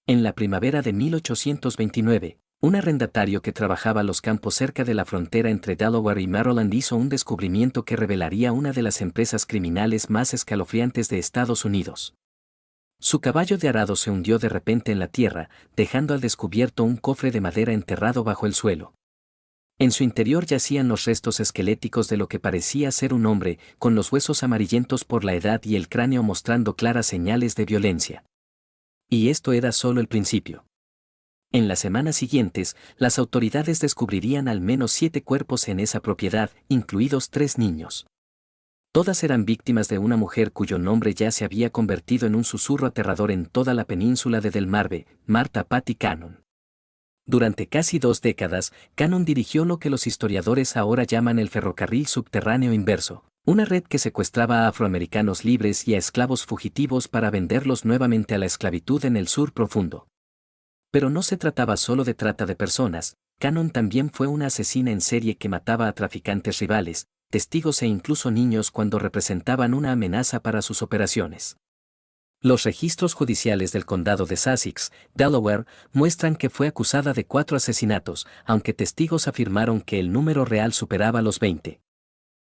En la primavera de 1829, un arrendatario que trabajaba los campos cerca de la frontera entre Delaware y Maryland hizo un descubrimiento que revelaría una de las empresas criminales más escalofriantes de Estados Unidos. Su caballo de arado se hundió de repente en la tierra, dejando al descubierto un cofre de madera enterrado bajo el suelo. En su interior yacían los restos esqueléticos de lo que parecía ser un hombre, con los huesos amarillentos por la edad y el cráneo mostrando claras señales de violencia. Y esto era solo el principio. En las semanas siguientes, las autoridades descubrirían al menos 7 cuerpos en esa propiedad, incluidos 3 niños. Todas eran víctimas de una mujer cuyo nombre ya se había convertido en un susurro aterrador en toda la península de Delmarve, Martha Patty Cannon. Durante casi 2 décadas, Cannon dirigió lo que los historiadores ahora llaman el ferrocarril subterráneo inverso, una red que secuestraba a afroamericanos libres y a esclavos fugitivos para venderlos nuevamente a la esclavitud en el sur profundo. Pero no se trataba solo de trata de personas, Cannon también fue una asesina en serie que mataba a traficantes rivales, testigos e incluso niños cuando representaban una amenaza para sus operaciones. Los registros judiciales del condado de Sussex, Delaware, muestran que fue acusada de 4 asesinatos, aunque testigos afirmaron que el número real superaba los 20.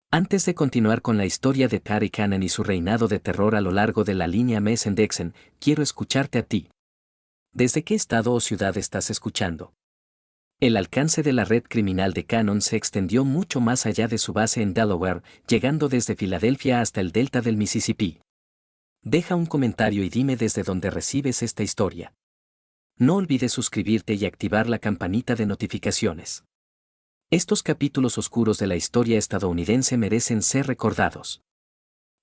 Antes de continuar con la historia de Patty Cannon y su reinado de terror a lo largo de la línea Mason-Dixon, quiero escucharte a ti. ¿Desde qué estado o ciudad estás escuchando? El alcance de la red criminal de Cannon se extendió mucho más allá de su base en Delaware, llegando desde Filadelfia hasta el delta del Mississippi. Deja un comentario y dime desde dónde recibes esta historia. No olvides suscribirte y activar la campanita de notificaciones. Estos capítulos oscuros de la historia estadounidense merecen ser recordados.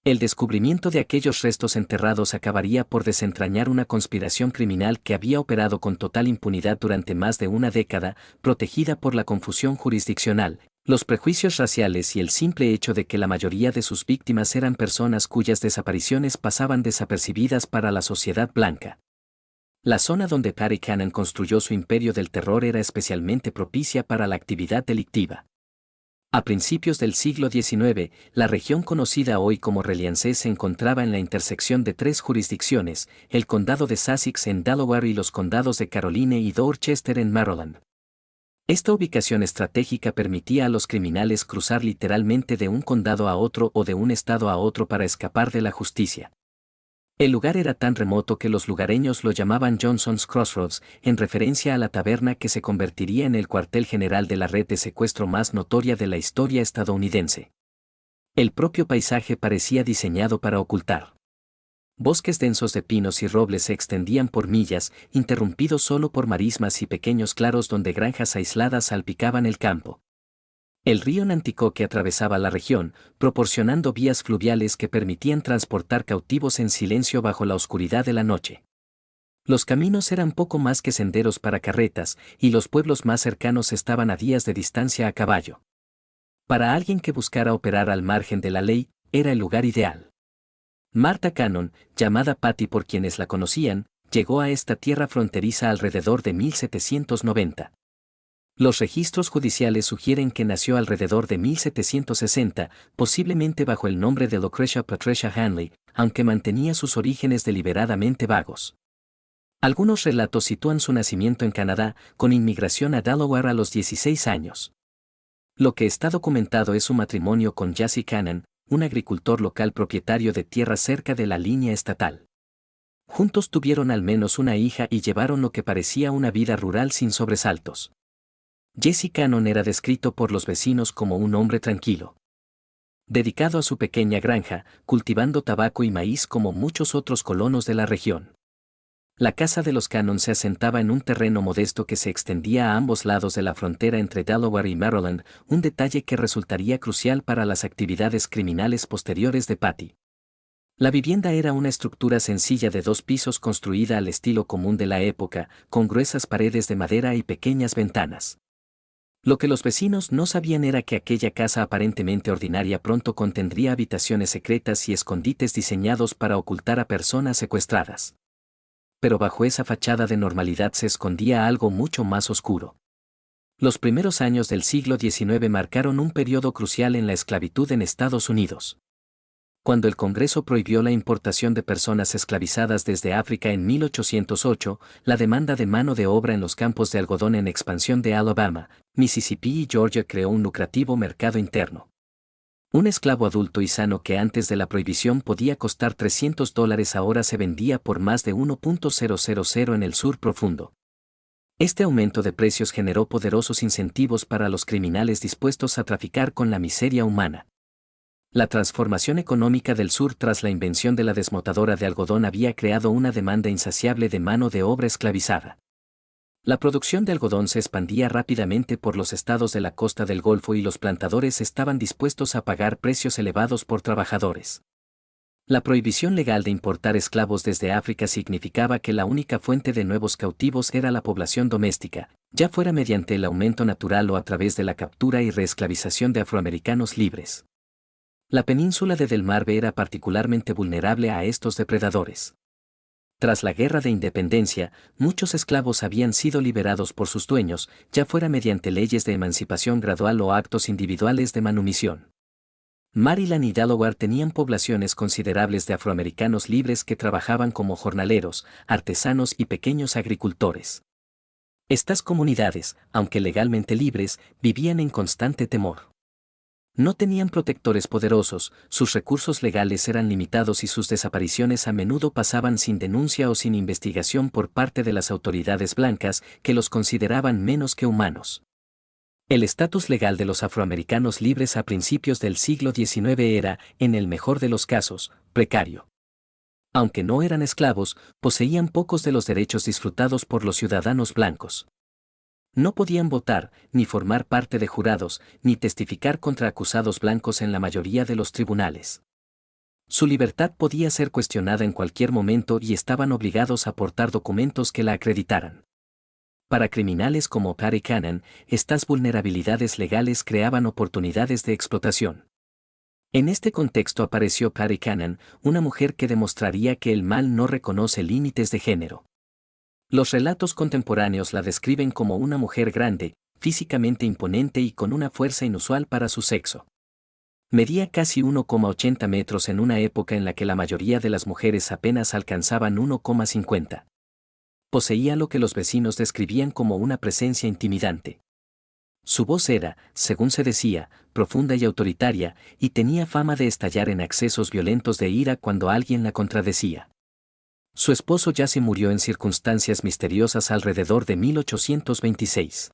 El descubrimiento de aquellos restos enterrados acabaría por desentrañar una conspiración criminal que había operado con total impunidad durante más de una década, protegida por la confusión jurisdiccional, los prejuicios raciales y el simple hecho de que la mayoría de sus víctimas eran personas cuyas desapariciones pasaban desapercibidas para la sociedad blanca. La zona donde Patty Cannon construyó su imperio del terror era especialmente propicia para la actividad delictiva. A principios del siglo XIX, la región conocida hoy como Reliance se encontraba en la intersección de 3 jurisdicciones, el condado de Sussex en Delaware y los condados de Caroline y Dorchester en Maryland. Esta ubicación estratégica permitía a los criminales cruzar literalmente de un condado a otro o de un estado a otro para escapar de la justicia. El lugar era tan remoto que los lugareños lo llamaban Johnson's Crossroads, en referencia a la taberna que se convertiría en el cuartel general de la red de secuestro más notoria de la historia estadounidense. El propio paisaje parecía diseñado para ocultar. Bosques densos de pinos y robles se extendían por millas, interrumpidos solo por marismas y pequeños claros donde granjas aisladas salpicaban el campo. El río Nanticoke atravesaba la región, proporcionando vías fluviales que permitían transportar cautivos en silencio bajo la oscuridad de la noche. Los caminos eran poco más que senderos para carretas, y los pueblos más cercanos estaban a días de distancia a caballo. Para alguien que buscara operar al margen de la ley, era el lugar ideal. Martha Cannon, llamada Patty por quienes la conocían, llegó a esta tierra fronteriza alrededor de 1790. Los registros judiciales sugieren que nació alrededor de 1760, posiblemente bajo el nombre de Lucretia Patricia Hanley, aunque mantenía sus orígenes deliberadamente vagos. Algunos relatos sitúan su nacimiento en Canadá, con inmigración a Delaware a los 16 años. Lo que está documentado es su matrimonio con Jessie Cannon, un agricultor local propietario de tierra cerca de la línea estatal. Juntos tuvieron al menos una hija y llevaron lo que parecía una vida rural sin sobresaltos. Jesse Cannon era descrito por los vecinos como un hombre tranquilo, dedicado a su pequeña granja, cultivando tabaco y maíz como muchos otros colonos de la región. La casa de los Cannon se asentaba en un terreno modesto que se extendía a ambos lados de la frontera entre Delaware y Maryland, un detalle que resultaría crucial para las actividades criminales posteriores de Patty. La vivienda era una estructura sencilla de 2 pisos construida al estilo común de la época, con gruesas paredes de madera y pequeñas ventanas. Lo que los vecinos no sabían era que aquella casa aparentemente ordinaria pronto contendría habitaciones secretas y escondites diseñados para ocultar a personas secuestradas. Pero bajo esa fachada de normalidad se escondía algo mucho más oscuro. Los primeros años del siglo XIX marcaron un periodo crucial en la esclavitud en Estados Unidos. Cuando el Congreso prohibió la importación de personas esclavizadas desde África en 1808, la demanda de mano de obra en los campos de algodón en expansión de Alabama, Mississippi y Georgia creó un lucrativo mercado interno. Un esclavo adulto y sano que antes de la prohibición podía costar $300 ahora se vendía por más de 1.000 en el sur profundo. Este aumento de precios generó poderosos incentivos para los criminales dispuestos a traficar con la miseria humana. La transformación económica del sur tras la invención de la desmotadora de algodón había creado una demanda insaciable de mano de obra esclavizada. La producción de algodón se expandía rápidamente por los estados de la costa del Golfo y los plantadores estaban dispuestos a pagar precios elevados por trabajadores. La prohibición legal de importar esclavos desde África significaba que la única fuente de nuevos cautivos era la población doméstica, ya fuera mediante el aumento natural o a través de la captura y reesclavización de afroamericanos libres. La península de Delmarve era particularmente vulnerable a estos depredadores. Tras la Guerra de Independencia, muchos esclavos habían sido liberados por sus dueños, ya fuera mediante leyes de emancipación gradual o actos individuales de manumisión. Maryland y Delaware tenían poblaciones considerables de afroamericanos libres que trabajaban como jornaleros, artesanos y pequeños agricultores. Estas comunidades, aunque legalmente libres, vivían en constante temor. No tenían protectores poderosos, sus recursos legales eran limitados y sus desapariciones a menudo pasaban sin denuncia o sin investigación por parte de las autoridades blancas que los consideraban menos que humanos. El estatus legal de los afroamericanos libres a principios del siglo XIX era, en el mejor de los casos, precario. Aunque no eran esclavos, poseían pocos de los derechos disfrutados por los ciudadanos blancos. No podían votar, ni formar parte de jurados, ni testificar contra acusados blancos en la mayoría de los tribunales. Su libertad podía ser cuestionada en cualquier momento y estaban obligados a aportar documentos que la acreditaran. Para criminales como Patty Cannon, estas vulnerabilidades legales creaban oportunidades de explotación. En este contexto apareció Patty Cannon, una mujer que demostraría que el mal no reconoce límites de género. Los relatos contemporáneos la describen como una mujer grande, físicamente imponente y con una fuerza inusual para su sexo. Medía casi 1,80 metros en una época en la que la mayoría de las mujeres apenas alcanzaban 1,50. Poseía lo que los vecinos describían como una presencia intimidante. Su voz era, según se decía, profunda y autoritaria, y tenía fama de estallar en accesos violentos de ira cuando alguien la contradecía. Su esposo ya se murió en circunstancias misteriosas alrededor de 1826.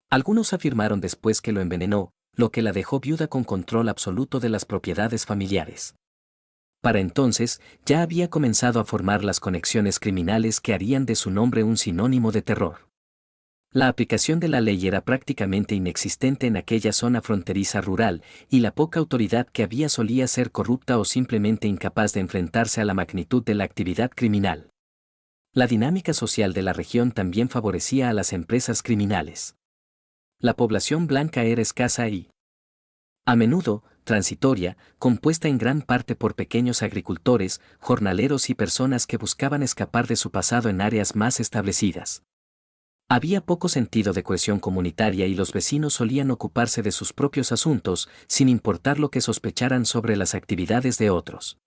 Algunos afirmaron después que lo envenenó, lo que la dejó viuda con control absoluto de las propiedades familiares. Para entonces, ya había comenzado a formar las conexiones criminales que harían de su nombre un sinónimo de terror. La aplicación de la ley era prácticamente inexistente en aquella zona fronteriza rural, y la poca autoridad que había solía ser corrupta o simplemente incapaz de enfrentarse a la magnitud de la actividad criminal. La dinámica social de la región también favorecía a las empresas criminales. La población blanca era escasa y, a menudo, transitoria, compuesta en gran parte por pequeños agricultores, jornaleros y personas que buscaban escapar de su pasado en áreas más establecidas. Había poco sentido de cohesión comunitaria y los vecinos solían ocuparse de sus propios asuntos, sin importar lo que sospecharan sobre las actividades de otros.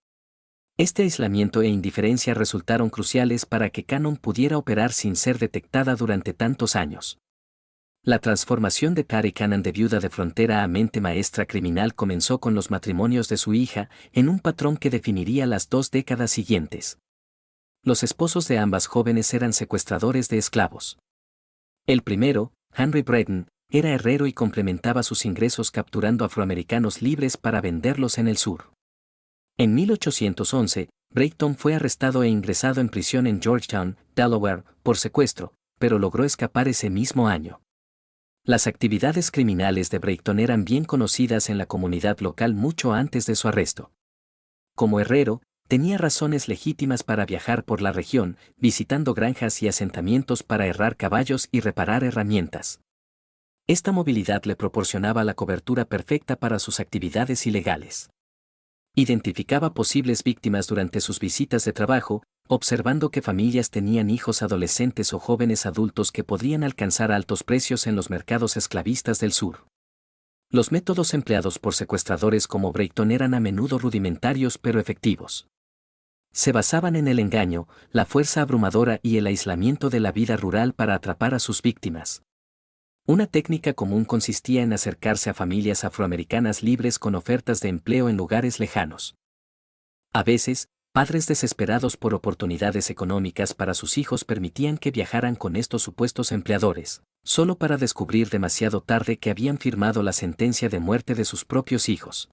Este aislamiento e indiferencia resultaron cruciales para que Cannon pudiera operar sin ser detectada durante tantos años. La transformación de Patty Cannon de viuda de frontera a mente maestra criminal comenzó con los matrimonios de su hija, en un patrón que definiría las 2 décadas siguientes. Los esposos de ambas jóvenes eran secuestradores de esclavos. El primero, Henry Breton, era herrero y complementaba sus ingresos capturando afroamericanos libres para venderlos en el sur. En 1811, Breton fue arrestado e ingresado en prisión en Georgetown, Delaware, por secuestro, pero logró escapar ese mismo año. Las actividades criminales de Breton eran bien conocidas en la comunidad local mucho antes de su arresto. Como herrero, tenía razones legítimas para viajar por la región, visitando granjas y asentamientos para herrar caballos y reparar herramientas. Esta movilidad le proporcionaba la cobertura perfecta para sus actividades ilegales. Identificaba posibles víctimas durante sus visitas de trabajo, observando que familias tenían hijos adolescentes o jóvenes adultos que podrían alcanzar altos precios en los mercados esclavistas del sur. Los métodos empleados por secuestradores como Brayton eran a menudo rudimentarios pero efectivos. Se basaban en el engaño, la fuerza abrumadora y el aislamiento de la vida rural para atrapar a sus víctimas. Una técnica común consistía en acercarse a familias afroamericanas libres con ofertas de empleo en lugares lejanos. A veces, padres desesperados por oportunidades económicas para sus hijos permitían que viajaran con estos supuestos empleadores, solo para descubrir demasiado tarde que habían firmado la sentencia de muerte de sus propios hijos.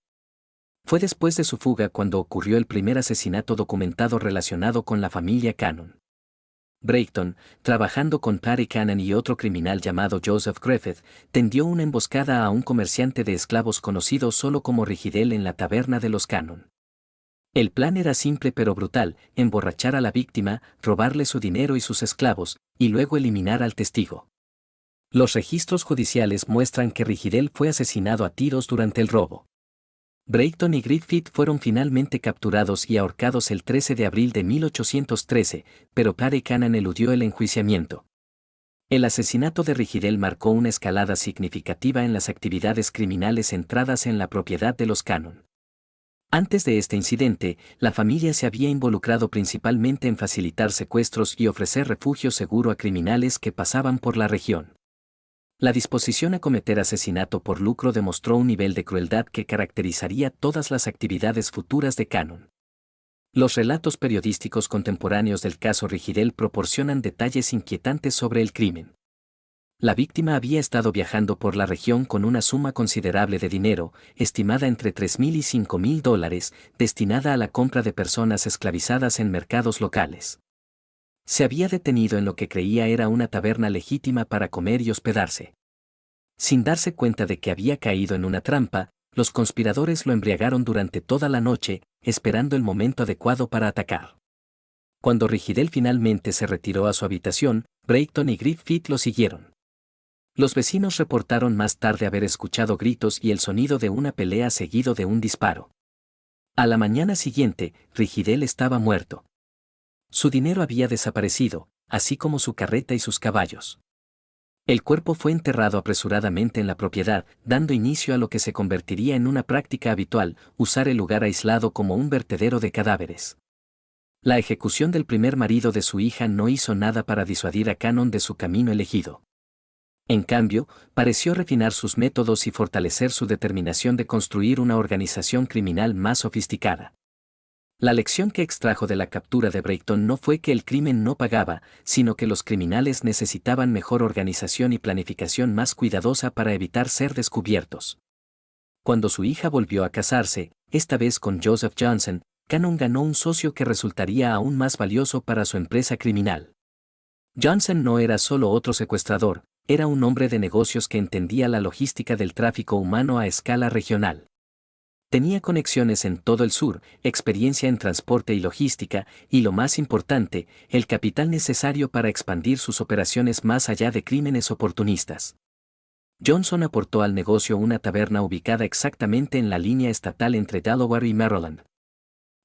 Fue después de su fuga cuando ocurrió el primer asesinato documentado relacionado con la familia Cannon. Brayton, trabajando con Patty Cannon y otro criminal llamado Joseph Griffith, tendió una emboscada a un comerciante de esclavos conocido solo como Rigidel en la taberna de los Cannon. El plan era simple pero brutal: emborrachar a la víctima, robarle su dinero y sus esclavos, y luego eliminar al testigo. Los registros judiciales muestran que Rigidel fue asesinado a tiros durante el robo. Brayton y Griffith fueron finalmente capturados y ahorcados el 13 de abril de 1813, pero Patty Cannon eludió el enjuiciamiento. El asesinato de Rigidel marcó una escalada significativa en las actividades criminales centradas en la propiedad de los Cannon. Antes de este incidente, la familia se había involucrado principalmente en facilitar secuestros y ofrecer refugio seguro a criminales que pasaban por la región. La disposición a cometer asesinato por lucro demostró un nivel de crueldad que caracterizaría todas las actividades futuras de Cannon. Los relatos periodísticos contemporáneos del caso Rigidel proporcionan detalles inquietantes sobre el crimen. La víctima había estado viajando por la región con una suma considerable de dinero, estimada entre $3,000 y $5,000, destinada a la compra de personas esclavizadas en mercados locales. Se había detenido en lo que creía era una taberna legítima para comer y hospedarse. Sin darse cuenta de que había caído en una trampa, los conspiradores lo embriagaron durante toda la noche, esperando el momento adecuado para atacar. Cuando Rigidel finalmente se retiró a su habitación, Brayton y Griffith lo siguieron. Los vecinos reportaron más tarde haber escuchado gritos y el sonido de una pelea seguido de un disparo. A la mañana siguiente, Rigidel estaba muerto. Su dinero había desaparecido, así como su carreta y sus caballos. El cuerpo fue enterrado apresuradamente en la propiedad, dando inicio a lo que se convertiría en una práctica habitual: usar el lugar aislado como un vertedero de cadáveres. La ejecución del primer marido de su hija no hizo nada para disuadir a Cannon de su camino elegido. En cambio, pareció refinar sus métodos y fortalecer su determinación de construir una organización criminal más sofisticada. La lección que extrajo de la captura de Brayton no fue que el crimen no pagaba, sino que los criminales necesitaban mejor organización y planificación más cuidadosa para evitar ser descubiertos. Cuando su hija volvió a casarse, esta vez con Joseph Johnson, Cannon ganó un socio que resultaría aún más valioso para su empresa criminal. Johnson no era solo otro secuestrador, era un hombre de negocios que entendía la logística del tráfico humano a escala regional. Tenía conexiones en todo el sur, experiencia en transporte y logística, y lo más importante, el capital necesario para expandir sus operaciones más allá de crímenes oportunistas. Johnson aportó al negocio una taberna ubicada exactamente en la línea estatal entre Delaware y Maryland.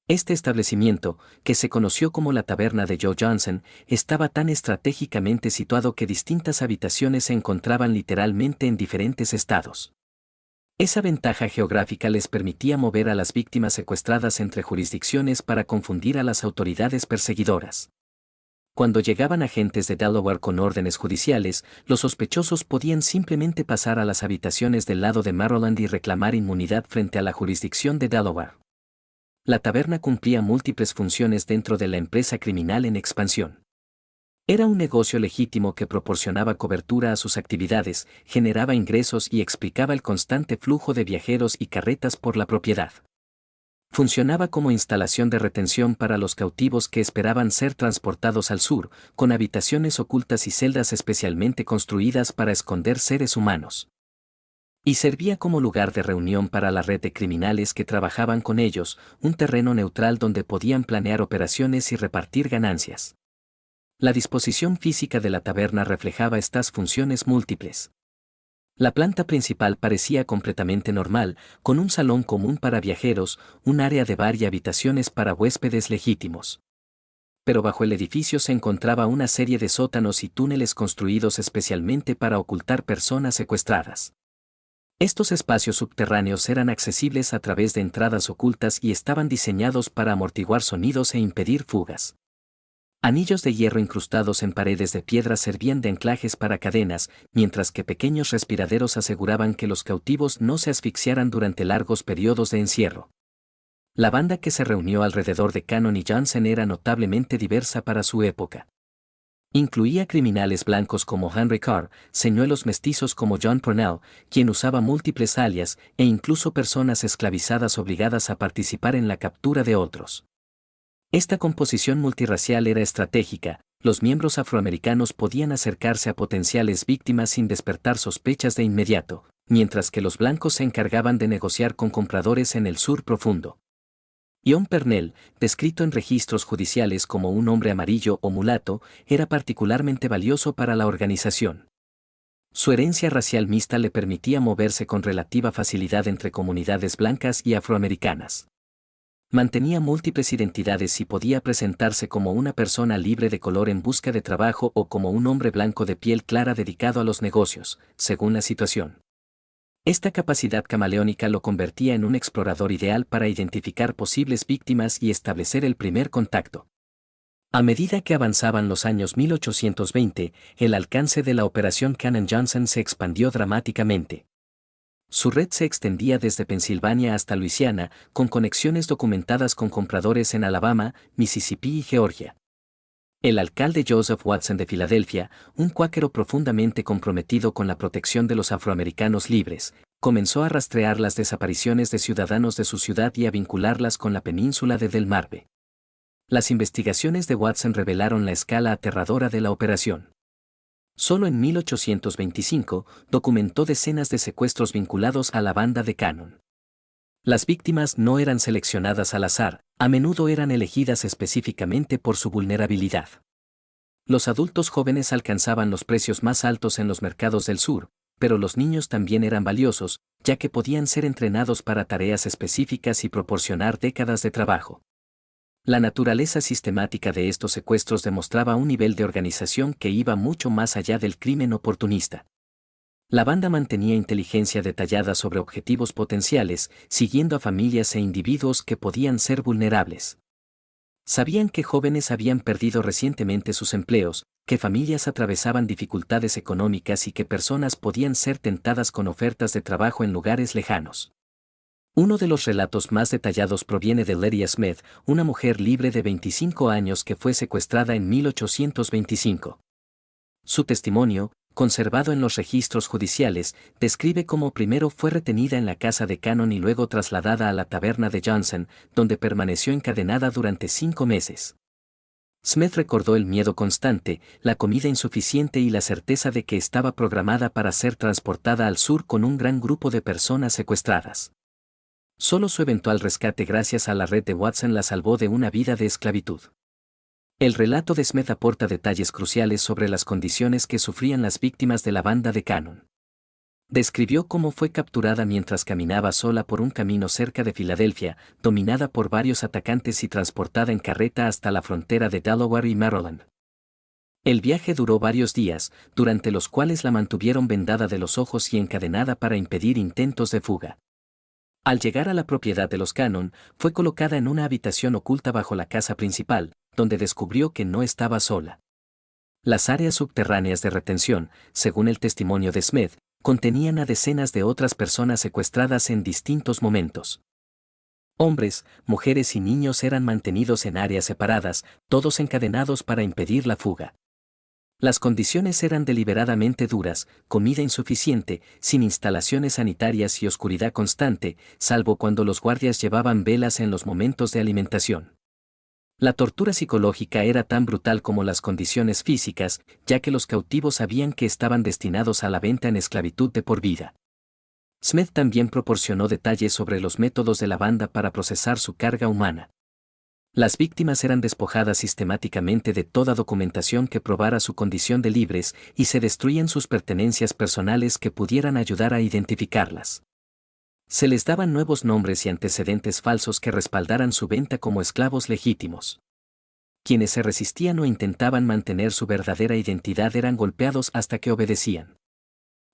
Este establecimiento, que se conoció como la taberna de Joe Johnson, estaba tan estratégicamente situado que distintas habitaciones se encontraban literalmente en diferentes estados. Esa ventaja geográfica les permitía mover a las víctimas secuestradas entre jurisdicciones para confundir a las autoridades perseguidoras. Cuando llegaban agentes de Delaware con órdenes judiciales, los sospechosos podían simplemente pasar a las habitaciones del lado de Maryland y reclamar inmunidad frente a la jurisdicción de Delaware. La taberna cumplía múltiples funciones dentro de la empresa criminal en expansión. Era un negocio legítimo que proporcionaba cobertura a sus actividades, generaba ingresos y explicaba el constante flujo de viajeros y carretas por la propiedad. Funcionaba como instalación de retención para los cautivos que esperaban ser transportados al sur, con habitaciones ocultas y celdas especialmente construidas para esconder seres humanos. Y servía como lugar de reunión para la red de criminales que trabajaban con ellos, un terreno neutral donde podían planear operaciones y repartir ganancias. La disposición física de la taberna reflejaba estas funciones múltiples. La planta principal parecía completamente normal, con un salón común para viajeros, un área de bar y habitaciones para huéspedes legítimos. Pero bajo el edificio se encontraba una serie de sótanos y túneles construidos especialmente para ocultar personas secuestradas. Estos espacios subterráneos eran accesibles a través de entradas ocultas y estaban diseñados para amortiguar sonidos e impedir fugas. Anillos de hierro incrustados en paredes de piedra servían de anclajes para cadenas, mientras que pequeños respiraderos aseguraban que los cautivos no se asfixiaran durante largos periodos de encierro. La banda que se reunió alrededor de Cannon y Johnson era notablemente diversa para su época. Incluía criminales blancos como Henry Carr, señuelos mestizos como John Purnell, quien usaba múltiples alias, e incluso personas esclavizadas obligadas a participar en la captura de otros. Esta composición multirracial era estratégica, los miembros afroamericanos podían acercarse a potenciales víctimas sin despertar sospechas de inmediato, mientras que los blancos se encargaban de negociar con compradores en el sur profundo. John Purnell, descrito en registros judiciales como un hombre amarillo o mulato, era particularmente valioso para la organización. Su herencia racial mixta le permitía moverse con relativa facilidad entre comunidades blancas y afroamericanas. Mantenía múltiples identidades y podía presentarse como una persona libre de color en busca de trabajo o como un hombre blanco de piel clara dedicado a los negocios, según la situación. Esta capacidad camaleónica lo convertía en un explorador ideal para identificar posibles víctimas y establecer el primer contacto. A medida que avanzaban los años 1820, el alcance de la operación Cannon Johnson se expandió dramáticamente. Su red se extendía desde Pensilvania hasta Luisiana, con conexiones documentadas con compradores en Alabama, Mississippi y Georgia. El alcalde Joseph Watson de Filadelfia, un cuáquero profundamente comprometido con la protección de los afroamericanos libres, comenzó a rastrear las desapariciones de ciudadanos de su ciudad y a vincularlas con la península de Delmarve. Las investigaciones de Watson revelaron la escala aterradora de la operación. Solo en 1825 documentó decenas de secuestros vinculados a la banda de Cannon. Las víctimas no eran seleccionadas al azar, a menudo eran elegidas específicamente por su vulnerabilidad. Los adultos jóvenes alcanzaban los precios más altos en los mercados del sur, pero los niños también eran valiosos, ya que podían ser entrenados para tareas específicas y proporcionar décadas de trabajo. La naturaleza sistemática de estos secuestros demostraba un nivel de organización que iba mucho más allá del crimen oportunista. La banda mantenía inteligencia detallada sobre objetivos potenciales, siguiendo a familias e individuos que podían ser vulnerables. Sabían que jóvenes habían perdido recientemente sus empleos, que familias atravesaban dificultades económicas y que personas podían ser tentadas con ofertas de trabajo en lugares lejanos. Uno de los relatos más detallados proviene de Lydia Smith, una mujer libre de 25 años que fue secuestrada en 1825. Su testimonio, conservado en los registros judiciales, describe cómo primero fue retenida en la casa de Cannon y luego trasladada a la taberna de Johnson, donde permaneció encadenada durante 5 meses. Smith recordó el miedo constante, la comida insuficiente y la certeza de que estaba programada para ser transportada al sur con un gran grupo de personas secuestradas. Solo su eventual rescate gracias a la red de Watson la salvó de una vida de esclavitud. El relato de Smith aporta detalles cruciales sobre las condiciones que sufrían las víctimas de la banda de Cannon. Describió cómo fue capturada mientras caminaba sola por un camino cerca de Filadelfia, dominada por varios atacantes y transportada en carreta hasta la frontera de Delaware y Maryland. El viaje duró varios días, durante los cuales la mantuvieron vendada de los ojos y encadenada para impedir intentos de fuga. Al llegar a la propiedad de los Cannon, fue colocada en una habitación oculta bajo la casa principal, donde descubrió que no estaba sola. Las áreas subterráneas de retención, según el testimonio de Smith, contenían a decenas de otras personas secuestradas en distintos momentos. Hombres, mujeres y niños eran mantenidos en áreas separadas, todos encadenados para impedir la fuga. Las condiciones eran deliberadamente duras, comida insuficiente, sin instalaciones sanitarias y oscuridad constante, salvo cuando los guardias llevaban velas en los momentos de alimentación. La tortura psicológica era tan brutal como las condiciones físicas, ya que los cautivos sabían que estaban destinados a la venta en esclavitud de por vida. Smith también proporcionó detalles sobre los métodos de la banda para procesar su carga humana. Las víctimas eran despojadas sistemáticamente de toda documentación que probara su condición de libres y se destruían sus pertenencias personales que pudieran ayudar a identificarlas. Se les daban nuevos nombres y antecedentes falsos que respaldaran su venta como esclavos legítimos. Quienes se resistían o intentaban mantener su verdadera identidad eran golpeados hasta que obedecían.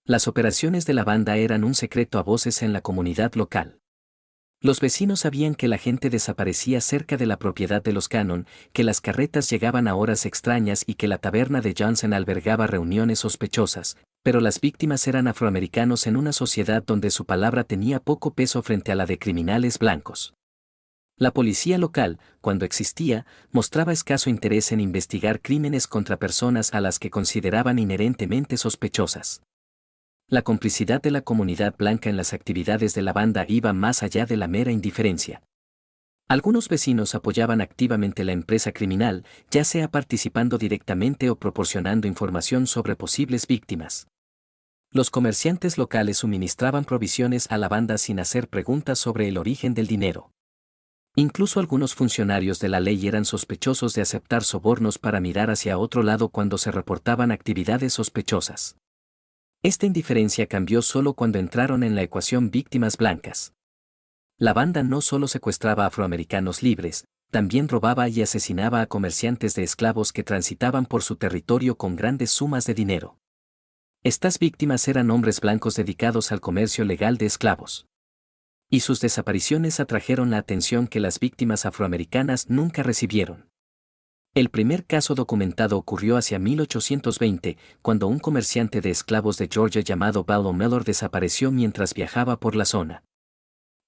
Las operaciones de la banda eran un secreto a voces en la comunidad local. Los vecinos sabían que la gente desaparecía cerca de la propiedad de los Cannon, que las carretas llegaban a horas extrañas y que la taberna de Johnson albergaba reuniones sospechosas, pero las víctimas eran afroamericanos en una sociedad donde su palabra tenía poco peso frente a la de criminales blancos. La policía local, cuando existía, mostraba escaso interés en investigar crímenes contra personas a las que consideraban inherentemente sospechosas. La complicidad de la comunidad blanca en las actividades de la banda iba más allá de la mera indiferencia. Algunos vecinos apoyaban activamente la empresa criminal, ya sea participando directamente o proporcionando información sobre posibles víctimas. Los comerciantes locales suministraban provisiones a la banda sin hacer preguntas sobre el origen del dinero. Incluso algunos funcionarios de la ley eran sospechosos de aceptar sobornos para mirar hacia otro lado cuando se reportaban actividades sospechosas. Esta indiferencia cambió solo cuando entraron en la ecuación víctimas blancas. La banda no solo secuestraba a afroamericanos libres, también robaba y asesinaba a comerciantes de esclavos que transitaban por su territorio con grandes sumas de dinero. Estas víctimas eran hombres blancos dedicados al comercio legal de esclavos. Y sus desapariciones atrajeron la atención que las víctimas afroamericanas nunca recibieron. El primer caso documentado ocurrió hacia 1820, cuando un comerciante de esclavos de Georgia llamado Val O'Malley desapareció mientras viajaba por la zona.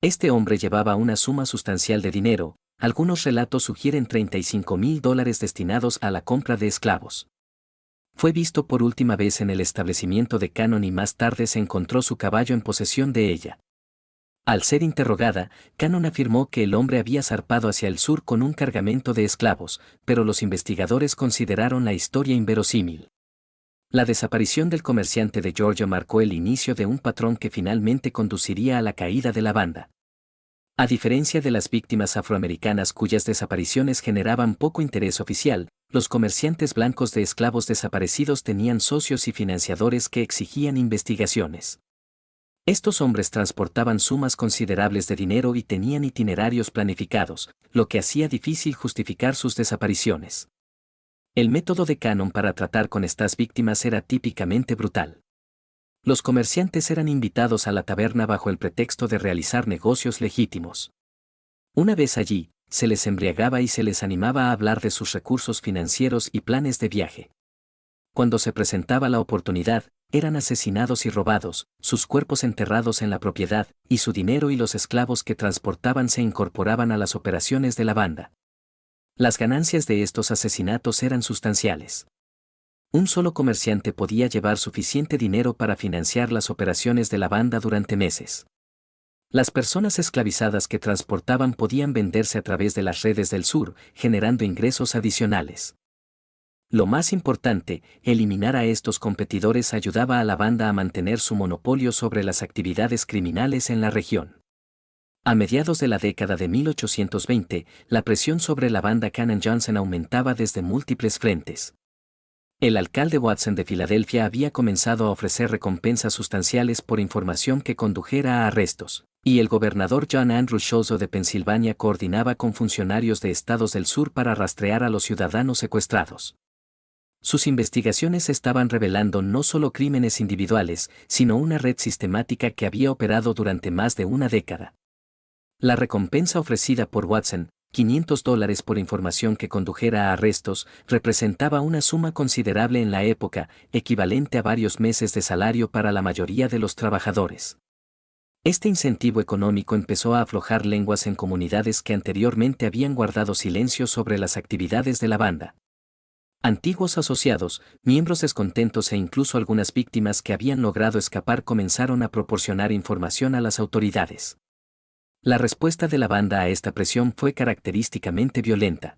Este hombre llevaba una suma sustancial de dinero, algunos relatos sugieren $35,000 destinados a la compra de esclavos. Fue visto por última vez en el establecimiento de Cannon y más tarde se encontró su caballo en posesión de ella. Al ser interrogada, Cannon afirmó que el hombre había zarpado hacia el sur con un cargamento de esclavos, pero los investigadores consideraron la historia inverosímil. La desaparición del comerciante de Georgia marcó el inicio de un patrón que finalmente conduciría a la caída de la banda. A diferencia de las víctimas afroamericanas cuyas desapariciones generaban poco interés oficial, los comerciantes blancos de esclavos desaparecidos tenían socios y financiadores que exigían investigaciones. Estos hombres transportaban sumas considerables de dinero y tenían itinerarios planificados, lo que hacía difícil justificar sus desapariciones. El método de Cannon para tratar con estas víctimas era típicamente brutal. Los comerciantes eran invitados a la taberna bajo el pretexto de realizar negocios legítimos. Una vez allí, se les embriagaba y se les animaba a hablar de sus recursos financieros y planes de viaje. Cuando se presentaba la oportunidad, eran asesinados y robados, sus cuerpos enterrados en la propiedad, y su dinero y los esclavos que transportaban se incorporaban a las operaciones de la banda. Las ganancias de estos asesinatos eran sustanciales. Un solo comerciante podía llevar suficiente dinero para financiar las operaciones de la banda durante meses. Las personas esclavizadas que transportaban podían venderse a través de las redes del sur, generando ingresos adicionales. Lo más importante, eliminar a estos competidores ayudaba a la banda a mantener su monopolio sobre las actividades criminales en la región. A mediados de la década de 1820, la presión sobre la banda Cannon Johnson aumentaba desde múltiples frentes. El alcalde Watson de Filadelfia había comenzado a ofrecer recompensas sustanciales por información que condujera a arrestos, y el gobernador John Andrew Schultz de Pensilvania coordinaba con funcionarios de estados del sur para rastrear a los ciudadanos secuestrados. Sus investigaciones estaban revelando no solo crímenes individuales, sino una red sistemática que había operado durante más de una década. La recompensa ofrecida por Watson, $500 por información que condujera a arrestos, representaba una suma considerable en la época, equivalente a varios meses de salario para la mayoría de los trabajadores. Este incentivo económico empezó a aflojar lenguas en comunidades que anteriormente habían guardado silencio sobre las actividades de la banda. Antiguos asociados, miembros descontentos e incluso algunas víctimas que habían logrado escapar comenzaron a proporcionar información a las autoridades. La respuesta de la banda a esta presión fue característicamente violenta.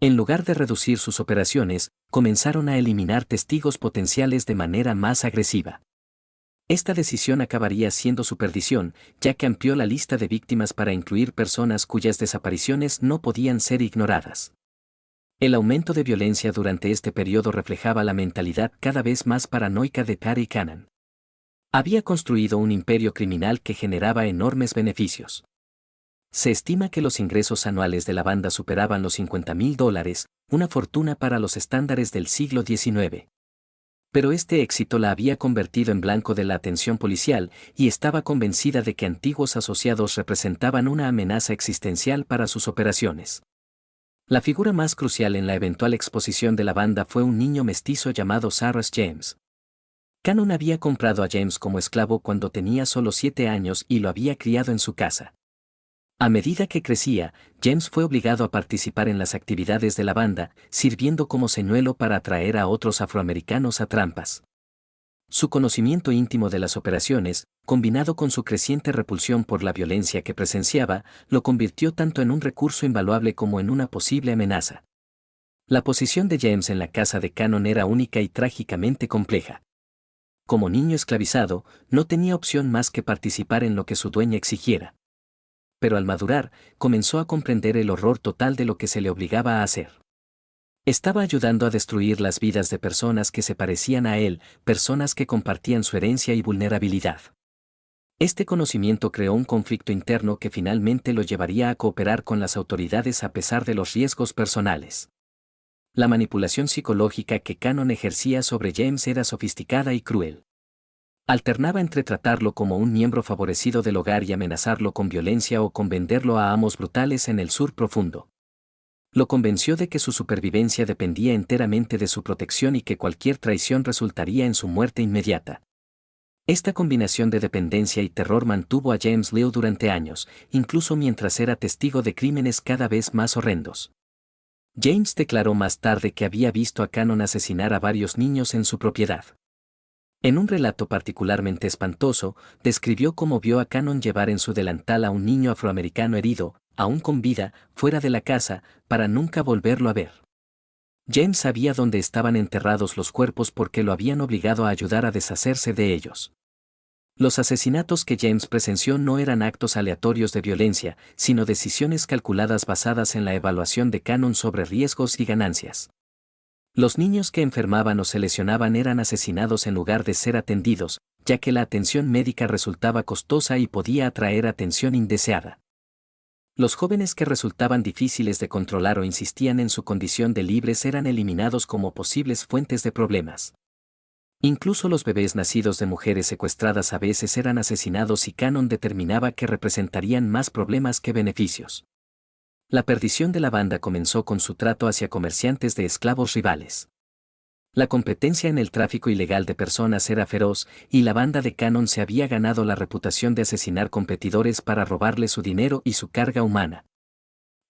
En lugar de reducir sus operaciones, comenzaron a eliminar testigos potenciales de manera más agresiva. Esta decisión acabaría siendo su perdición, ya que amplió la lista de víctimas para incluir personas cuyas desapariciones no podían ser ignoradas. El aumento de violencia durante este periodo reflejaba la mentalidad cada vez más paranoica de Patty Cannon. Había construido un imperio criminal que generaba enormes beneficios. Se estima que los ingresos anuales de la banda superaban los $50,000, una fortuna para los estándares del siglo XIX. Pero este éxito la había convertido en blanco de la atención policial y estaba convencida de que antiguos asociados representaban una amenaza existencial para sus operaciones. La figura más crucial en la eventual exposición de la banda fue un niño mestizo llamado Cyrus James. Cannon había comprado a James como esclavo cuando tenía solo 7 años y lo había criado en su casa. A medida que crecía, James fue obligado a participar en las actividades de la banda, sirviendo como señuelo para atraer a otros afroamericanos a trampas. Su conocimiento íntimo de las operaciones, combinado con su creciente repulsión por la violencia que presenciaba, lo convirtió tanto en un recurso invaluable como en una posible amenaza. La posición de James en la casa de Cannon era única y trágicamente compleja. Como niño esclavizado, no tenía opción más que participar en lo que su dueña exigiera. Pero al madurar, comenzó a comprender el horror total de lo que se le obligaba a hacer. Estaba ayudando a destruir las vidas de personas que se parecían a él, personas que compartían su herencia y vulnerabilidad. Este conocimiento creó un conflicto interno que finalmente lo llevaría a cooperar con las autoridades a pesar de los riesgos personales. La manipulación psicológica que Cannon ejercía sobre James era sofisticada y cruel. Alternaba entre tratarlo como un miembro favorecido del hogar y amenazarlo con violencia o con venderlo a amos brutales en el sur profundo. Lo convenció de que su supervivencia dependía enteramente de su protección y que cualquier traición resultaría en su muerte inmediata. Esta combinación de dependencia y terror mantuvo a James Liu durante años, incluso mientras era testigo de crímenes cada vez más horrendos. James declaró más tarde que había visto a Cannon asesinar a varios niños en su propiedad. En un relato particularmente espantoso, describió cómo vio a Cannon llevar en su delantal a un niño afroamericano herido, aún con vida, fuera de la casa, para nunca volverlo a ver. James sabía dónde estaban enterrados los cuerpos porque lo habían obligado a ayudar a deshacerse de ellos. Los asesinatos que James presenció no eran actos aleatorios de violencia, sino decisiones calculadas basadas en la evaluación de Cannon sobre riesgos y ganancias. Los niños que enfermaban o se lesionaban eran asesinados en lugar de ser atendidos, ya que la atención médica resultaba costosa y podía atraer atención indeseada. Los jóvenes que resultaban difíciles de controlar o insistían en su condición de libres eran eliminados como posibles fuentes de problemas. Incluso los bebés nacidos de mujeres secuestradas a veces eran asesinados y Cannon determinaba que representarían más problemas que beneficios. La perdición de la banda comenzó con su trato hacia comerciantes de esclavos rivales. La competencia en el tráfico ilegal de personas era feroz y la banda de Cannon se había ganado la reputación de asesinar competidores para robarle su dinero y su carga humana.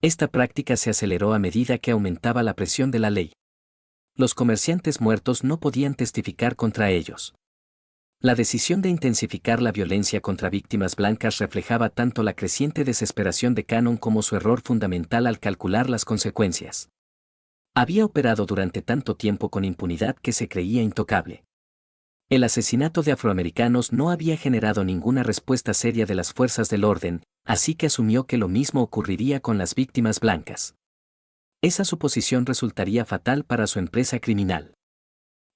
Esta práctica se aceleró a medida que aumentaba la presión de la ley. Los comerciantes muertos no podían testificar contra ellos. La decisión de intensificar la violencia contra víctimas blancas reflejaba tanto la creciente desesperación de Cannon como su error fundamental al calcular las consecuencias. Había operado durante tanto tiempo con impunidad que se creía intocable. El asesinato de afroamericanos no había generado ninguna respuesta seria de las fuerzas del orden, así que asumió que lo mismo ocurriría con las víctimas blancas. Esa suposición resultaría fatal para su empresa criminal.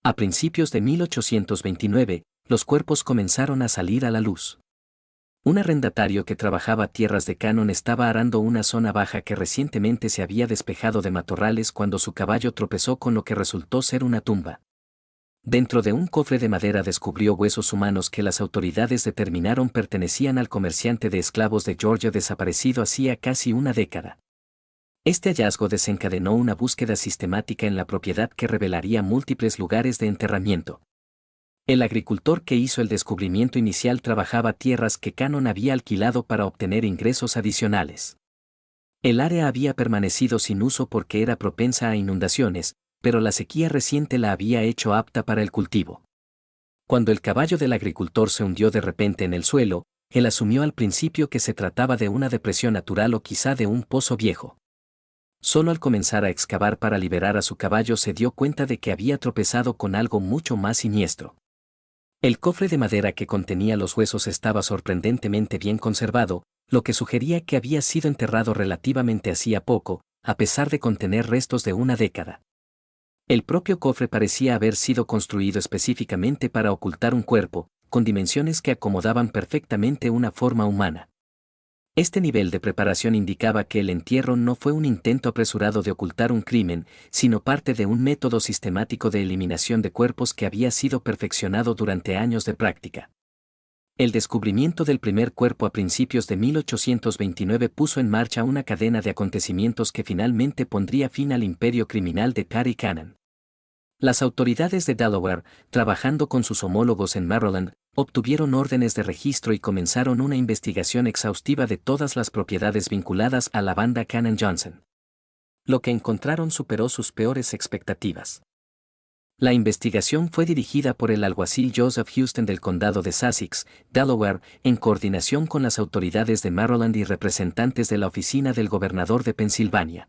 A principios de 1829, los cuerpos comenzaron a salir a la luz. Un arrendatario que trabajaba tierras de Cannon estaba arando una zona baja que recientemente se había despejado de matorrales cuando su caballo tropezó con lo que resultó ser una tumba. Dentro de un cofre de madera descubrió huesos humanos que las autoridades determinaron pertenecían al comerciante de esclavos de Georgia desaparecido hacía casi una década. Este hallazgo desencadenó una búsqueda sistemática en la propiedad que revelaría múltiples lugares de enterramiento. El agricultor que hizo el descubrimiento inicial trabajaba tierras que Cannon había alquilado para obtener ingresos adicionales. El área había permanecido sin uso porque era propensa a inundaciones, pero la sequía reciente la había hecho apta para el cultivo. Cuando el caballo del agricultor se hundió de repente en el suelo, él asumió al principio que se trataba de una depresión natural o quizá de un pozo viejo. Solo al comenzar a excavar para liberar a su caballo se dio cuenta de que había tropezado con algo mucho más siniestro. El cofre de madera que contenía los huesos estaba sorprendentemente bien conservado, lo que sugería que había sido enterrado relativamente hacía poco, a pesar de contener restos de una década. El propio cofre parecía haber sido construido específicamente para ocultar un cuerpo, con dimensiones que acomodaban perfectamente una forma humana. Este nivel de preparación indicaba que el entierro no fue un intento apresurado de ocultar un crimen, sino parte de un método sistemático de eliminación de cuerpos que había sido perfeccionado durante años de práctica. El descubrimiento del primer cuerpo a principios de 1829 puso en marcha una cadena de acontecimientos que finalmente pondría fin al imperio criminal de Cary Cannon. Las autoridades de Delaware, trabajando con sus homólogos en Maryland, obtuvieron órdenes de registro y comenzaron una investigación exhaustiva de todas las propiedades vinculadas a la banda Cannon Johnson. Lo que encontraron superó sus peores expectativas. La investigación fue dirigida por el alguacil Joseph Houston del condado de Sussex, Delaware, en coordinación con las autoridades de Maryland y representantes de la oficina del gobernador de Pensilvania.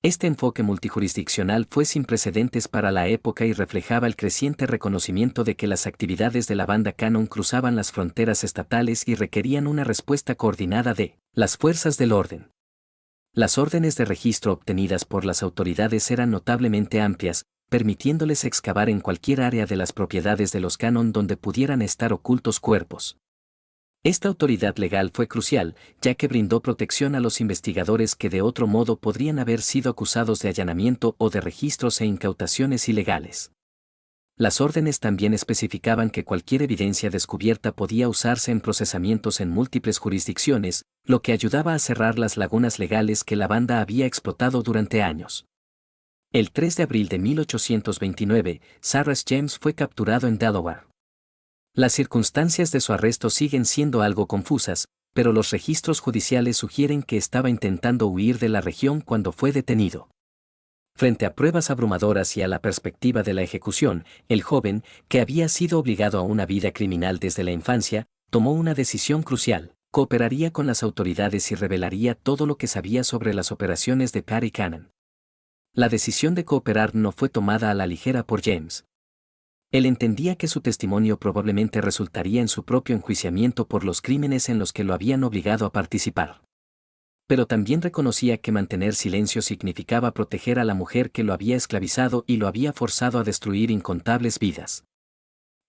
Este enfoque multijurisdiccional fue sin precedentes para la época y reflejaba el creciente reconocimiento de que las actividades de la banda Cannon cruzaban las fronteras estatales y requerían una respuesta coordinada de las fuerzas del orden. Las órdenes de registro obtenidas por las autoridades eran notablemente amplias, permitiéndoles excavar en cualquier área de las propiedades de los Cannon donde pudieran estar ocultos cuerpos. Esta autoridad legal fue crucial, ya que brindó protección a los investigadores que de otro modo podrían haber sido acusados de allanamiento o de registros e incautaciones ilegales. Las órdenes también especificaban que cualquier evidencia descubierta podía usarse en procesamientos en múltiples jurisdicciones, lo que ayudaba a cerrar las lagunas legales que la banda había explotado durante años. El 3 de abril de 1829, Cyrus James fue capturado en Delaware. Las circunstancias de su arresto siguen siendo algo confusas, pero los registros judiciales sugieren que estaba intentando huir de la región cuando fue detenido. Frente a pruebas abrumadoras y a la perspectiva de la ejecución, el joven, que había sido obligado a una vida criminal desde la infancia, tomó una decisión crucial: cooperaría con las autoridades y revelaría todo lo que sabía sobre las operaciones de Cary Cannon. La decisión de cooperar no fue tomada a la ligera por James. Él entendía que su testimonio probablemente resultaría en su propio enjuiciamiento por los crímenes en los que lo habían obligado a participar. Pero también reconocía que mantener silencio significaba proteger a la mujer que lo había esclavizado y lo había forzado a destruir incontables vidas.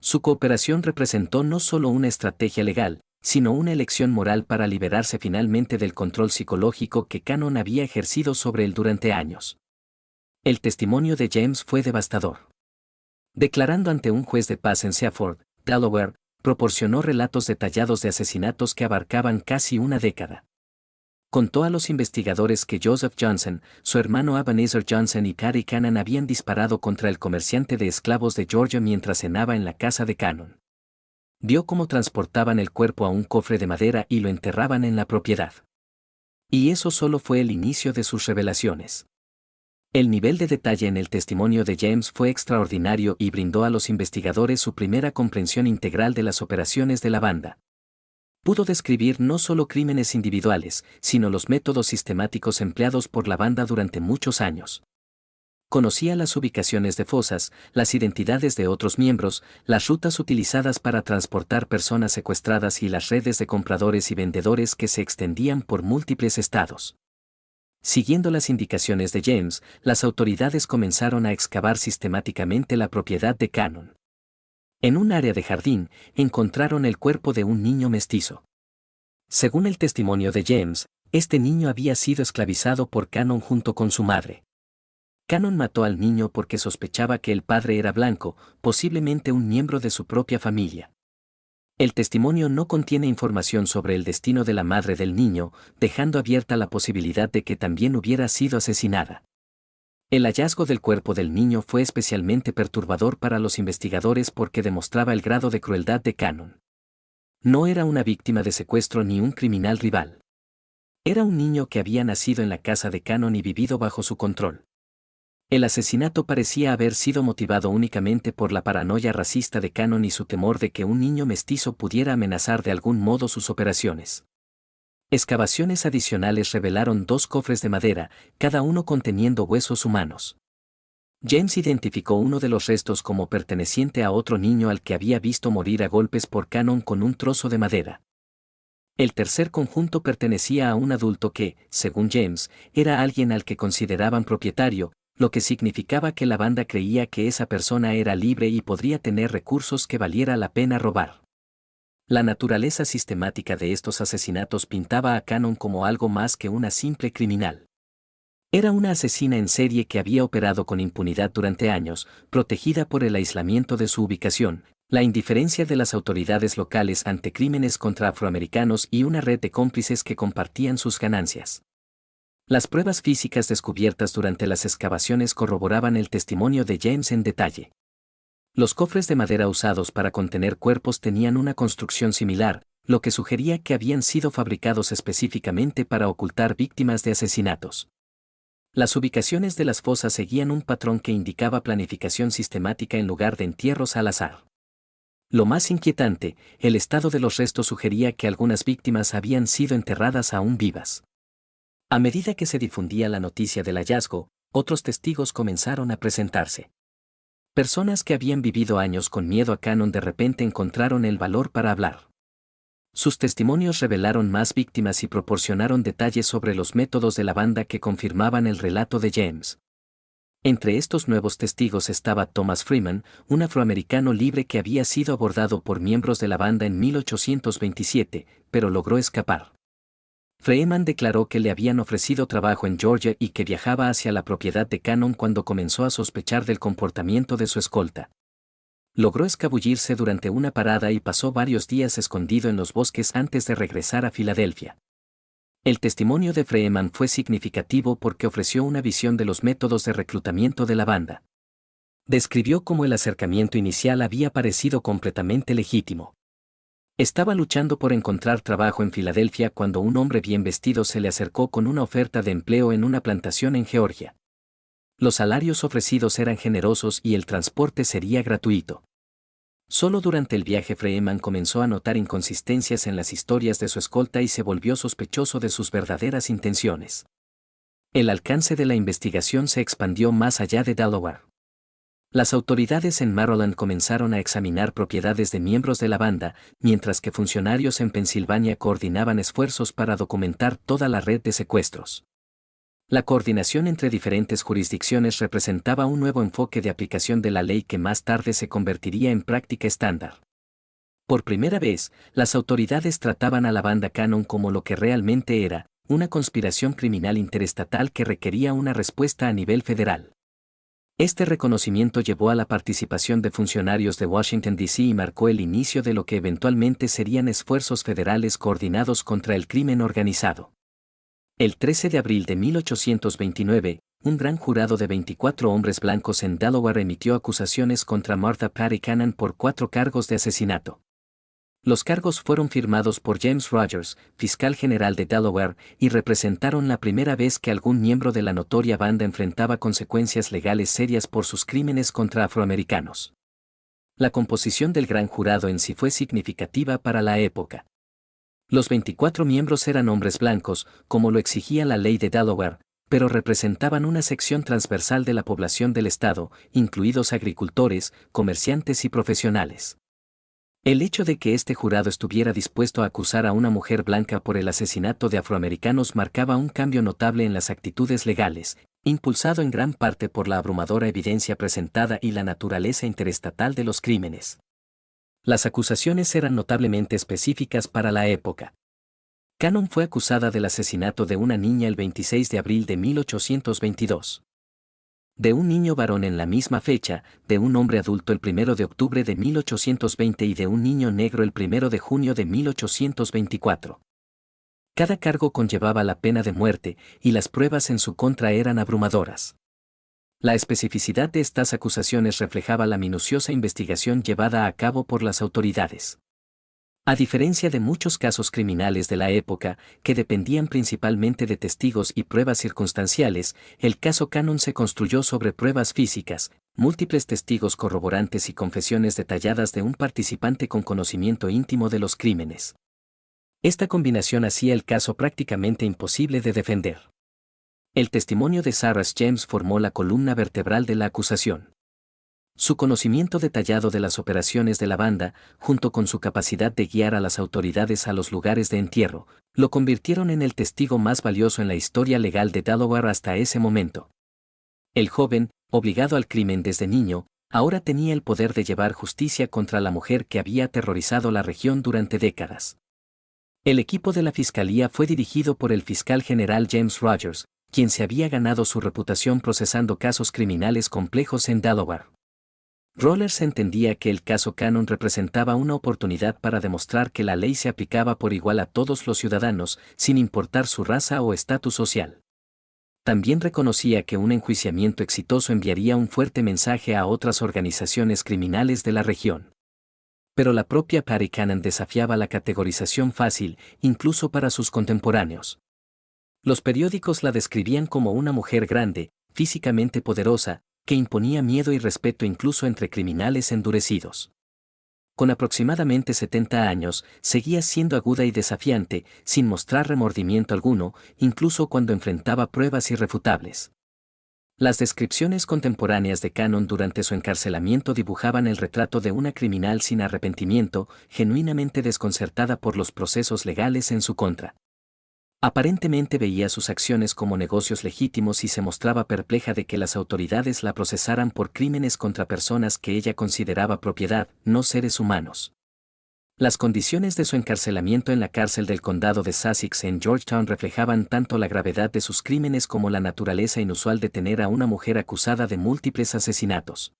Su cooperación representó no solo una estrategia legal, sino una elección moral para liberarse finalmente del control psicológico que Cannon había ejercido sobre él durante años. El testimonio de James fue devastador. Declarando ante un juez de paz en Seaford, Delaware, proporcionó relatos detallados de asesinatos que abarcaban casi una década. Contó a los investigadores que Joseph Johnson, su hermano Ebenezer Johnson y Cary Cannon habían disparado contra el comerciante de esclavos de Georgia mientras cenaba en la casa de Cannon. Vio cómo transportaban el cuerpo a un cofre de madera y lo enterraban en la propiedad. Y eso solo fue el inicio de sus revelaciones. El nivel de detalle en el testimonio de James fue extraordinario y brindó a los investigadores su primera comprensión integral de las operaciones de la banda. Pudo describir no solo crímenes individuales, sino los métodos sistemáticos empleados por la banda durante muchos años. Conocía las ubicaciones de fosas, las identidades de otros miembros, las rutas utilizadas para transportar personas secuestradas y las redes de compradores y vendedores que se extendían por múltiples estados. Siguiendo las indicaciones de James, las autoridades comenzaron a excavar sistemáticamente la propiedad de Cannon. En un área de jardín, encontraron el cuerpo de un niño mestizo. Según el testimonio de James, este niño había sido esclavizado por Cannon junto con su madre. Cannon mató al niño porque sospechaba que el padre era blanco, posiblemente un miembro de su propia familia. El testimonio no contiene información sobre el destino de la madre del niño, dejando abierta la posibilidad de que también hubiera sido asesinada. El hallazgo del cuerpo del niño fue especialmente perturbador para los investigadores porque demostraba el grado de crueldad de Cannon. No era una víctima de secuestro ni un criminal rival. Era un niño que había nacido en la casa de Cannon y vivido bajo su control. El asesinato parecía haber sido motivado únicamente por la paranoia racista de Cannon y su temor de que un niño mestizo pudiera amenazar de algún modo sus operaciones. Excavaciones adicionales revelaron 2 cofres de madera, cada uno conteniendo huesos humanos. James identificó uno de los restos como perteneciente a otro niño al que había visto morir a golpes por Cannon con un trozo de madera. El tercer conjunto pertenecía a un adulto que, según James, era alguien al que consideraban propietario, lo que significaba que la banda creía que esa persona era libre y podría tener recursos que valiera la pena robar. La naturaleza sistemática de estos asesinatos pintaba a Cannon como algo más que una simple criminal. Era una asesina en serie que había operado con impunidad durante años, protegida por el aislamiento de su ubicación, la indiferencia de las autoridades locales ante crímenes contra afroamericanos y una red de cómplices que compartían sus ganancias. Las pruebas físicas descubiertas durante las excavaciones corroboraban el testimonio de James en detalle. Los cofres de madera usados para contener cuerpos tenían una construcción similar, lo que sugería que habían sido fabricados específicamente para ocultar víctimas de asesinatos. Las ubicaciones de las fosas seguían un patrón que indicaba planificación sistemática en lugar de entierros al azar. Lo más inquietante, el estado de los restos sugería que algunas víctimas habían sido enterradas aún vivas. A medida que se difundía la noticia del hallazgo, otros testigos comenzaron a presentarse. Personas que habían vivido años con miedo a Cannon de repente encontraron el valor para hablar. Sus testimonios revelaron más víctimas y proporcionaron detalles sobre los métodos de la banda que confirmaban el relato de James. Entre estos nuevos testigos estaba Thomas Freeman, un afroamericano libre que había sido abordado por miembros de la banda en 1827, pero logró escapar. Freeman declaró que le habían ofrecido trabajo en Georgia y que viajaba hacia la propiedad de Cannon cuando comenzó a sospechar del comportamiento de su escolta. Logró escabullirse durante una parada y pasó varios días escondido en los bosques antes de regresar a Filadelfia. El testimonio de Freeman fue significativo porque ofreció una visión de los métodos de reclutamiento de la banda. Describió cómo el acercamiento inicial había parecido completamente legítimo. Estaba luchando por encontrar trabajo en Filadelfia cuando un hombre bien vestido se le acercó con una oferta de empleo en una plantación en Georgia. Los salarios ofrecidos eran generosos y el transporte sería gratuito. Solo durante el viaje Freeman comenzó a notar inconsistencias en las historias de su escolta y se volvió sospechoso de sus verdaderas intenciones. El alcance de la investigación se expandió más allá de Delaware. Las autoridades en Maryland comenzaron a examinar propiedades de miembros de la banda, mientras que funcionarios en Pensilvania coordinaban esfuerzos para documentar toda la red de secuestros. La coordinación entre diferentes jurisdicciones representaba un nuevo enfoque de aplicación de la ley que más tarde se convertiría en práctica estándar. Por primera vez, las autoridades trataban a la banda Cannon como lo que realmente era, una conspiración criminal interestatal que requería una respuesta a nivel federal. Este reconocimiento llevó a la participación de funcionarios de Washington, D.C. y marcó el inicio de lo que eventualmente serían esfuerzos federales coordinados contra el crimen organizado. El 13 de abril de 1829, un gran jurado de 24 hombres blancos en Delaware emitió acusaciones contra Martha Patty Cannon por 4 cargos de asesinato. Los cargos fueron firmados por James Rogers, fiscal general de Delaware, y representaron la primera vez que algún miembro de la notoria banda enfrentaba consecuencias legales serias por sus crímenes contra afroamericanos. La composición del gran jurado en sí fue significativa para la época. Los 24 miembros eran hombres blancos, como lo exigía la ley de Delaware, pero representaban una sección transversal de la población del estado, incluidos agricultores, comerciantes y profesionales. El hecho de que este jurado estuviera dispuesto a acusar a una mujer blanca por el asesinato de afroamericanos marcaba un cambio notable en las actitudes legales, impulsado en gran parte por la abrumadora evidencia presentada y la naturaleza interestatal de los crímenes. Las acusaciones eran notablemente específicas para la época. Cannon fue acusada del asesinato de una niña el 26 de abril de 1822. De un niño varón en la misma fecha, de un hombre adulto el 1 de octubre de 1820 y de un niño negro el 1 de junio de 1824. Cada cargo conllevaba la pena de muerte, y las pruebas en su contra eran abrumadoras. La especificidad de estas acusaciones reflejaba la minuciosa investigación llevada a cabo por las autoridades. A diferencia de muchos casos criminales de la época, que dependían principalmente de testigos y pruebas circunstanciales, el caso Cannon se construyó sobre pruebas físicas, múltiples testigos corroborantes y confesiones detalladas de un participante con conocimiento íntimo de los crímenes. Esta combinación hacía el caso prácticamente imposible de defender. El testimonio de Sarah James formó la columna vertebral de la acusación. Su conocimiento detallado de las operaciones de la banda, junto con su capacidad de guiar a las autoridades a los lugares de entierro, lo convirtieron en el testigo más valioso en la historia legal de Delaware hasta ese momento. El joven, obligado al crimen desde niño, ahora tenía el poder de llevar justicia contra la mujer que había aterrorizado la región durante décadas. El equipo de la fiscalía fue dirigido por el fiscal general James Rogers, quien se había ganado su reputación procesando casos criminales complejos en Delaware. Rogers entendía que el caso Cannon representaba una oportunidad para demostrar que la ley se aplicaba por igual a todos los ciudadanos, sin importar su raza o estatus social. También reconocía que un enjuiciamiento exitoso enviaría un fuerte mensaje a otras organizaciones criminales de la región. Pero la propia Patty Cannon desafiaba la categorización fácil, incluso para sus contemporáneos. Los periódicos la describían como una mujer grande, físicamente poderosa, que imponía miedo y respeto incluso entre criminales endurecidos. Con aproximadamente 70 años, seguía siendo aguda y desafiante, sin mostrar remordimiento alguno, incluso cuando enfrentaba pruebas irrefutables. Las descripciones contemporáneas de Cannon durante su encarcelamiento dibujaban el retrato de una criminal sin arrepentimiento, genuinamente desconcertada por los procesos legales en su contra. Aparentemente veía sus acciones como negocios legítimos y se mostraba perpleja de que las autoridades la procesaran por crímenes contra personas que ella consideraba propiedad, no seres humanos. Las condiciones de su encarcelamiento en la cárcel del condado de Sussex en Georgetown reflejaban tanto la gravedad de sus crímenes como la naturaleza inusual de tener a una mujer acusada de múltiples asesinatos.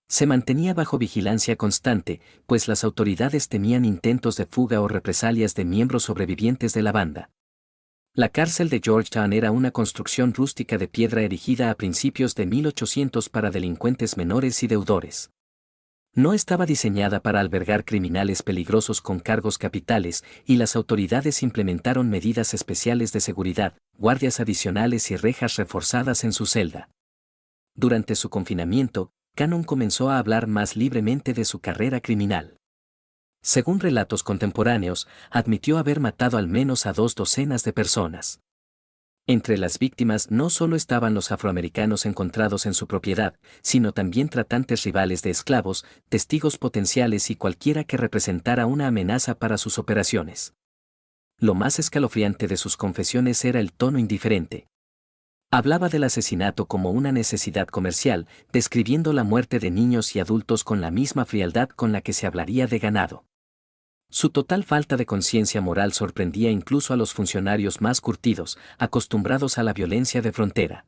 Se mantenía bajo vigilancia constante, pues las autoridades temían intentos de fuga o represalias de miembros sobrevivientes de la banda. La cárcel de Georgetown era una construcción rústica de piedra erigida a principios de 1800 para delincuentes menores y deudores. No estaba diseñada para albergar criminales peligrosos con cargos capitales, y las autoridades implementaron medidas especiales de seguridad, guardias adicionales y rejas reforzadas en su celda. Durante su confinamiento, Cannon comenzó a hablar más libremente de su carrera criminal. Según relatos contemporáneos, admitió haber matado al menos a 2 docenas de personas. Entre las víctimas no solo estaban los afroamericanos encontrados en su propiedad, sino también tratantes rivales de esclavos, testigos potenciales y cualquiera que representara una amenaza para sus operaciones. Lo más escalofriante de sus confesiones era el tono indiferente. Hablaba del asesinato como una necesidad comercial, describiendo la muerte de niños y adultos con la misma frialdad con la que se hablaría de ganado. Su total falta de conciencia moral sorprendía incluso a los funcionarios más curtidos, acostumbrados a la violencia de frontera.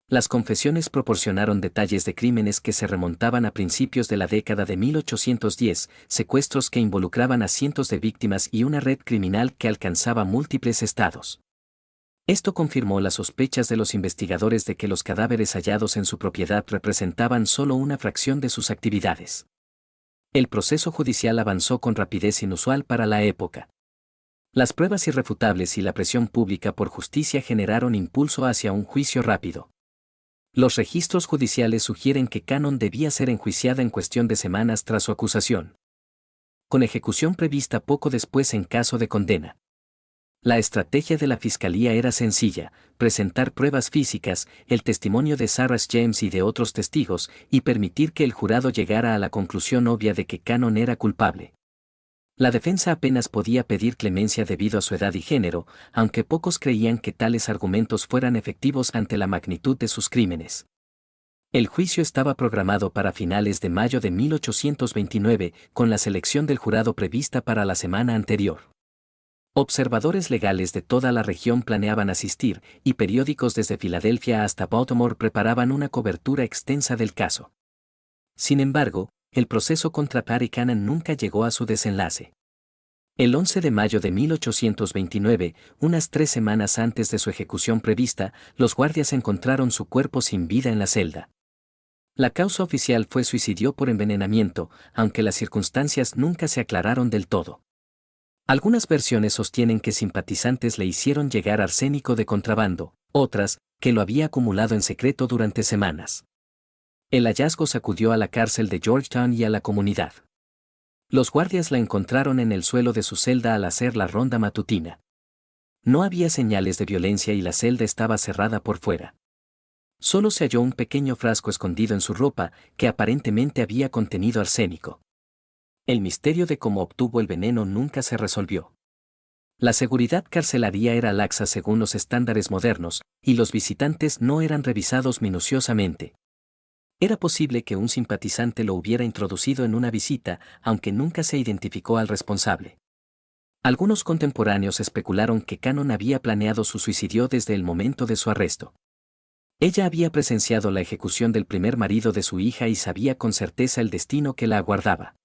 Las confesiones proporcionaron detalles de crímenes que se remontaban a principios de la década de 1810, secuestros que involucraban a cientos de víctimas y una red criminal que alcanzaba múltiples estados. Esto confirmó las sospechas de los investigadores de que los cadáveres hallados en su propiedad representaban solo una fracción de sus actividades. El proceso judicial avanzó con rapidez inusual para la época. Las pruebas irrefutables y la presión pública por justicia generaron impulso hacia un juicio rápido. Los registros judiciales sugieren que Cannon debía ser enjuiciada en cuestión de semanas tras su acusación, con ejecución prevista poco después en caso de condena. La estrategia de la fiscalía era sencilla: presentar pruebas físicas, el testimonio de Sarah James y de otros testigos, y permitir que el jurado llegara a la conclusión obvia de que Cannon era culpable. La defensa apenas podía pedir clemencia debido a su edad y género, aunque pocos creían que tales argumentos fueran efectivos ante la magnitud de sus crímenes. El juicio estaba programado para finales de mayo de 1829, con la selección del jurado prevista para la semana anterior. Observadores legales de toda la región planeaban asistir, y periódicos desde Filadelfia hasta Baltimore preparaban una cobertura extensa del caso. Sin embargo, el proceso contra Patty Cannon nunca llegó a su desenlace. El 11 de mayo de 1829, unas 3 semanas antes de su ejecución prevista, los guardias encontraron su cuerpo sin vida en la celda. La causa oficial fue suicidio por envenenamiento, aunque las circunstancias nunca se aclararon del todo. Algunas versiones sostienen que simpatizantes le hicieron llegar arsénico de contrabando, otras, que lo había acumulado en secreto durante semanas. El hallazgo sacudió a la cárcel de Georgetown y a la comunidad. Los guardias la encontraron en el suelo de su celda al hacer la ronda matutina. No había señales de violencia y la celda estaba cerrada por fuera. Solo se halló un pequeño frasco escondido en su ropa, que aparentemente había contenido arsénico. El misterio de cómo obtuvo el veneno nunca se resolvió. La seguridad carcelaria era laxa según los estándares modernos, y los visitantes no eran revisados minuciosamente. Era posible que un simpatizante lo hubiera introducido en una visita, aunque nunca se identificó al responsable. Algunos contemporáneos especularon que Cannon había planeado su suicidio desde el momento de su arresto. Ella había presenciado la ejecución del primer marido de su hija y sabía con certeza el destino que la aguardaba.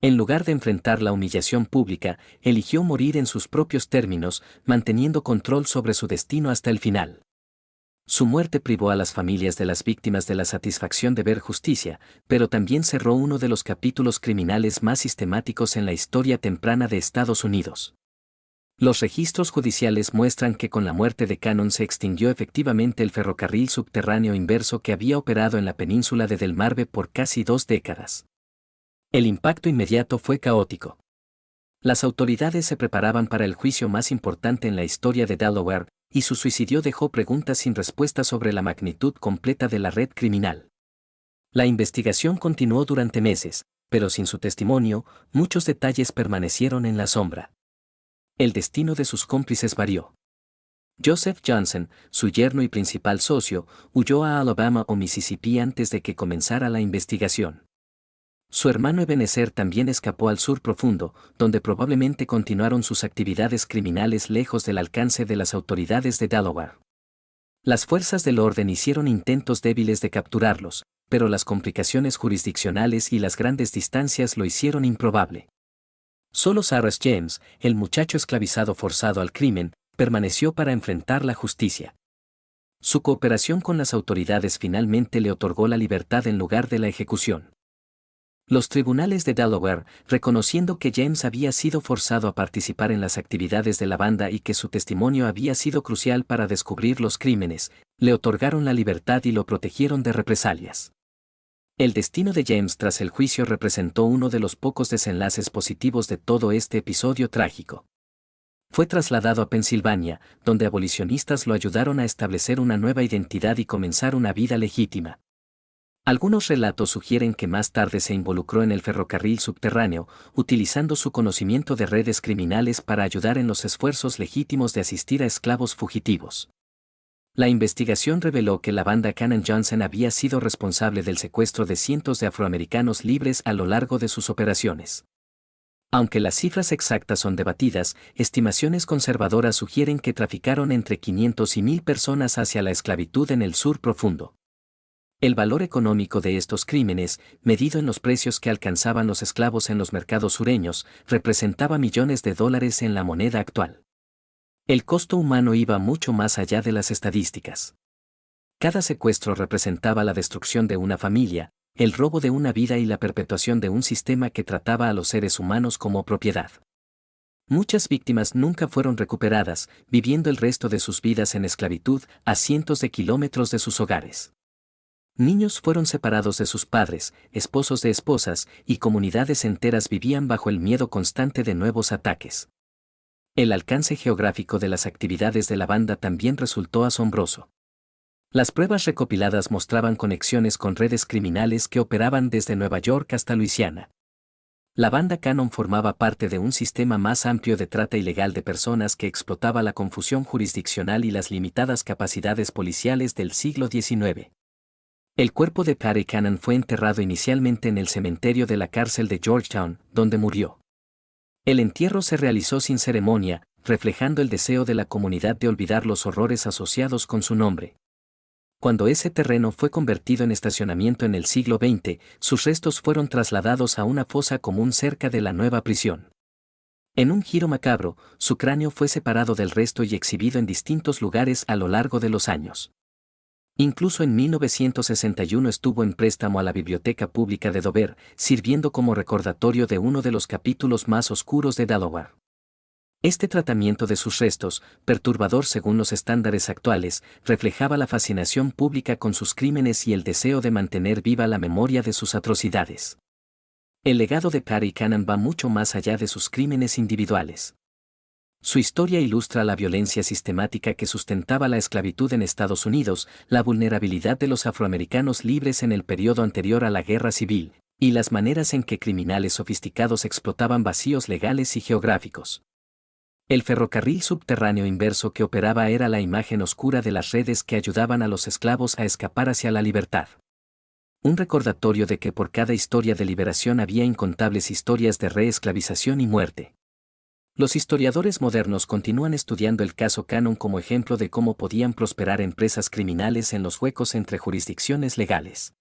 En lugar de enfrentar la humillación pública, eligió morir en sus propios términos, manteniendo control sobre su destino hasta el final. Su muerte privó a las familias de las víctimas de la satisfacción de ver justicia, pero también cerró uno de los capítulos criminales más sistemáticos en la historia temprana de Estados Unidos. Los registros judiciales muestran que con la muerte de Cannon se extinguió efectivamente el ferrocarril subterráneo inverso que había operado en la península de Delmarve por casi 2 décadas. El impacto inmediato fue caótico. Las autoridades se preparaban para el juicio más importante en la historia de Delaware, y su suicidio dejó preguntas sin respuesta sobre la magnitud completa de la red criminal. La investigación continuó durante meses, pero sin su testimonio, muchos detalles permanecieron en la sombra. El destino de sus cómplices varió. Joseph Johnson, su yerno y principal socio, huyó a Alabama o Mississippi antes de que comenzara la investigación. Su hermano Ebenezer también escapó al sur profundo, donde probablemente continuaron sus actividades criminales lejos del alcance de las autoridades de Delaware. Las fuerzas del orden hicieron intentos débiles de capturarlos, pero las complicaciones jurisdiccionales y las grandes distancias lo hicieron improbable. Solo Cyrus James, el muchacho esclavizado forzado al crimen, permaneció para enfrentar la justicia. Su cooperación con las autoridades finalmente le otorgó la libertad en lugar de la ejecución. Los tribunales de Delaware, reconociendo que James había sido forzado a participar en las actividades de la banda y que su testimonio había sido crucial para descubrir los crímenes, le otorgaron la libertad y lo protegieron de represalias. El destino de James tras el juicio representó uno de los pocos desenlaces positivos de todo este episodio trágico. Fue trasladado a Pensilvania, donde abolicionistas lo ayudaron a establecer una nueva identidad y comenzar una vida legítima. Algunos relatos sugieren que más tarde se involucró en el ferrocarril subterráneo, utilizando su conocimiento de redes criminales para ayudar en los esfuerzos legítimos de asistir a esclavos fugitivos. La investigación reveló que la banda Cannon Johnson había sido responsable del secuestro de cientos de afroamericanos libres a lo largo de sus operaciones. Aunque las cifras exactas son debatidas, estimaciones conservadoras sugieren que traficaron entre 500 y 1000 personas hacia la esclavitud en el sur profundo. El valor económico de estos crímenes, medido en los precios que alcanzaban los esclavos en los mercados sureños, representaba millones de dólares en la moneda actual. El costo humano iba mucho más allá de las estadísticas. Cada secuestro representaba la destrucción de una familia, el robo de una vida y la perpetuación de un sistema que trataba a los seres humanos como propiedad. Muchas víctimas nunca fueron recuperadas, viviendo el resto de sus vidas en esclavitud a cientos de kilómetros de sus hogares. Niños fueron separados de sus padres, esposos de esposas, y comunidades enteras vivían bajo el miedo constante de nuevos ataques. El alcance geográfico de las actividades de la banda también resultó asombroso. Las pruebas recopiladas mostraban conexiones con redes criminales que operaban desde Nueva York hasta Luisiana. La banda Cannon formaba parte de un sistema más amplio de trata ilegal de personas que explotaba la confusión jurisdiccional y las limitadas capacidades policiales del siglo XIX. El cuerpo de Patty Cannon fue enterrado inicialmente en el cementerio de la cárcel de Georgetown, donde murió. El entierro se realizó sin ceremonia, reflejando el deseo de la comunidad de olvidar los horrores asociados con su nombre. Cuando ese terreno fue convertido en estacionamiento en el siglo XX, sus restos fueron trasladados a una fosa común cerca de la nueva prisión. En un giro macabro, su cráneo fue separado del resto y exhibido en distintos lugares a lo largo de los años. Incluso en 1961 estuvo en préstamo a la Biblioteca Pública de Dover, sirviendo como recordatorio de uno de los capítulos más oscuros de Delaware. Este tratamiento de sus restos, perturbador según los estándares actuales, reflejaba la fascinación pública con sus crímenes y el deseo de mantener viva la memoria de sus atrocidades. El legado de Patty Cannon va mucho más allá de sus crímenes individuales. Su historia ilustra la violencia sistemática que sustentaba la esclavitud en Estados Unidos, la vulnerabilidad de los afroamericanos libres en el periodo anterior a la Guerra Civil, y las maneras en que criminales sofisticados explotaban vacíos legales y geográficos. El ferrocarril subterráneo inverso que operaba era la imagen oscura de las redes que ayudaban a los esclavos a escapar hacia la libertad. un recordatorio de que por cada historia de liberación había incontables historias de reesclavización y muerte. Los historiadores modernos continúan estudiando el caso Cannon como ejemplo de cómo podían prosperar empresas criminales en los huecos entre jurisdicciones legales.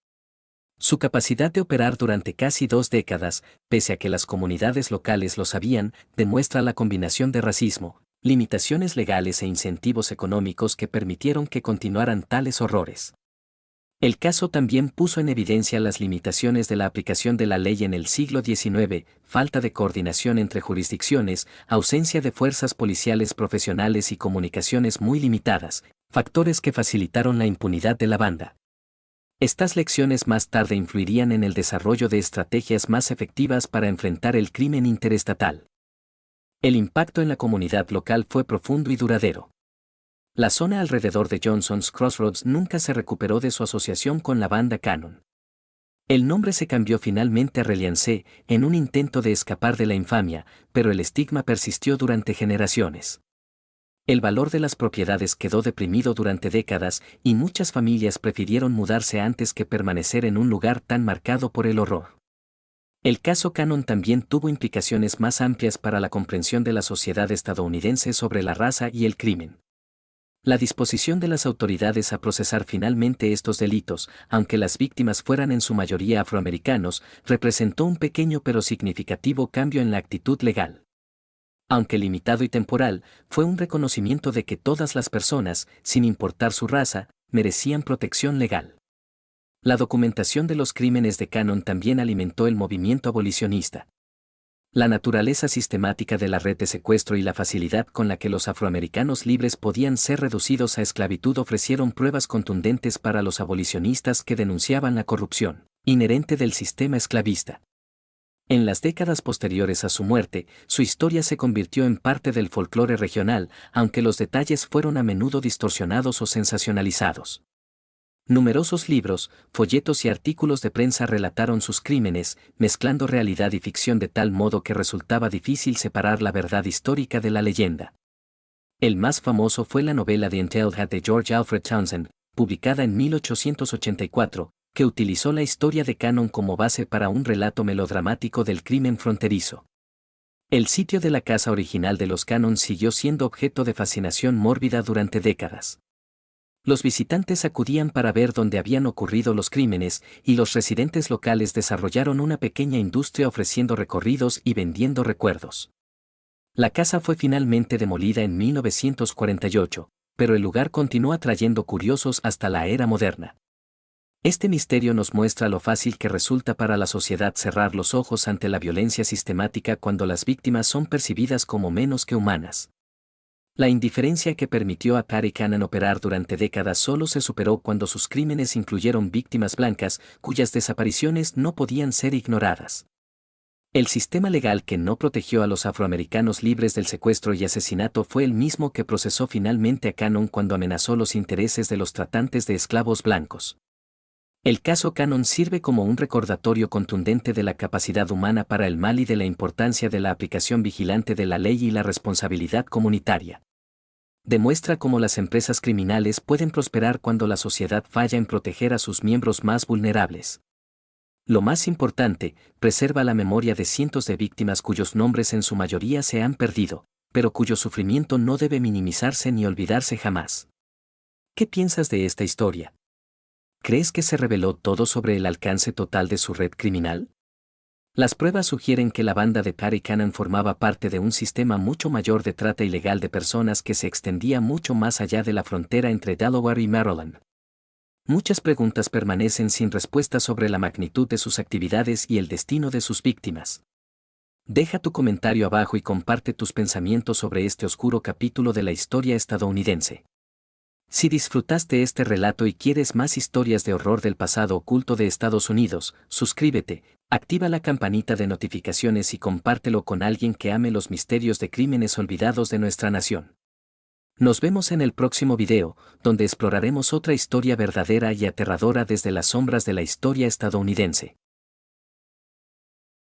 Su capacidad de operar durante casi 2 décadas, pese a que las comunidades locales lo sabían, demuestra la combinación de racismo, limitaciones legales e incentivos económicos que permitieron que continuaran tales horrores. El caso también puso en evidencia las limitaciones de la aplicación de la ley en el siglo XIX, falta de coordinación entre jurisdicciones, ausencia de fuerzas policiales profesionales y comunicaciones muy limitadas, factores que facilitaron la impunidad de la banda. Estas lecciones más tarde influirían en el desarrollo de estrategias más efectivas para enfrentar el crimen interestatal. El impacto en la comunidad local fue profundo y duradero. La zona alrededor de Johnson's Crossroads nunca se recuperó de su asociación con la banda Cannon. El nombre se cambió finalmente a Reliance en un intento de escapar de la infamia, pero el estigma persistió durante generaciones. El valor de las propiedades quedó deprimido durante décadas y muchas familias prefirieron mudarse antes que permanecer en un lugar tan marcado por el horror. El caso Cannon también tuvo implicaciones más amplias para la comprensión de la sociedad estadounidense sobre la raza y el crimen. La disposición de las autoridades a procesar finalmente estos delitos, aunque las víctimas fueran en su mayoría afroamericanos, representó un pequeño pero significativo cambio en la actitud legal. Aunque limitado y temporal, fue un reconocimiento de que todas las personas, sin importar su raza, merecían protección legal. La documentación de los crímenes de Cannon también alimentó el movimiento abolicionista. La naturaleza sistemática de la red de secuestro y la facilidad con la que los afroamericanos libres podían ser reducidos a esclavitud ofrecieron pruebas contundentes para los abolicionistas que denunciaban la corrupción inherente del sistema esclavista. En las décadas posteriores a su muerte, su historia se convirtió en parte del folclore regional, aunque los detalles fueron a menudo distorsionados o sensacionalizados. Numerosos libros, folletos y artículos de prensa relataron sus crímenes, mezclando realidad y ficción de tal modo que resultaba difícil separar la verdad histórica de la leyenda. El más famoso fue la novela The Untold Hat de George Alfred Townsend, publicada en 1884, que utilizó la historia de Cannon como base para un relato melodramático del crimen fronterizo. El sitio de la casa original de los Cannon siguió siendo objeto de fascinación mórbida durante décadas. Los visitantes acudían para ver dónde habían ocurrido los crímenes, y los residentes locales desarrollaron una pequeña industria ofreciendo recorridos y vendiendo recuerdos. La casa fue finalmente demolida en 1948, pero el lugar continuó atrayendo curiosos hasta la era moderna. Este misterio nos muestra lo fácil que resulta para la sociedad cerrar los ojos ante la violencia sistemática cuando las víctimas son percibidas como menos que humanas. La indiferencia que permitió a Patty Cannon operar durante décadas solo se superó cuando sus crímenes incluyeron víctimas blancas, cuyas desapariciones no podían ser ignoradas. El sistema legal que no protegió a los afroamericanos libres del secuestro y asesinato fue el mismo que procesó finalmente a Cannon cuando amenazó los intereses de los tratantes de esclavos blancos. El caso Cannon sirve como un recordatorio contundente de la capacidad humana para el mal y de la importancia de la aplicación vigilante de la ley y la responsabilidad comunitaria. Demuestra cómo las empresas criminales pueden prosperar cuando la sociedad falla en proteger a sus miembros más vulnerables. Lo más importante, preserva la memoria de cientos de víctimas cuyos nombres en su mayoría se han perdido, pero cuyo sufrimiento no debe minimizarse ni olvidarse jamás. ¿Qué piensas de esta historia? ¿Crees que se reveló todo sobre el alcance total de su red criminal? Las pruebas sugieren que la banda de Patty Cannon formaba parte de un sistema mucho mayor de trata ilegal de personas que se extendía mucho más allá de la frontera entre Delaware y Maryland. Muchas preguntas permanecen sin respuesta sobre la magnitud de sus actividades y el destino de sus víctimas. Deja tu comentario abajo y comparte tus pensamientos sobre este oscuro capítulo de la historia estadounidense. Si disfrutaste este relato y quieres más historias de horror del pasado oculto de Estados Unidos, suscríbete, activa la campanita de notificaciones y compártelo con alguien que ame los misterios de crímenes olvidados de nuestra nación. Nos vemos en el próximo video, donde exploraremos otra historia verdadera y aterradora desde las sombras de la historia estadounidense.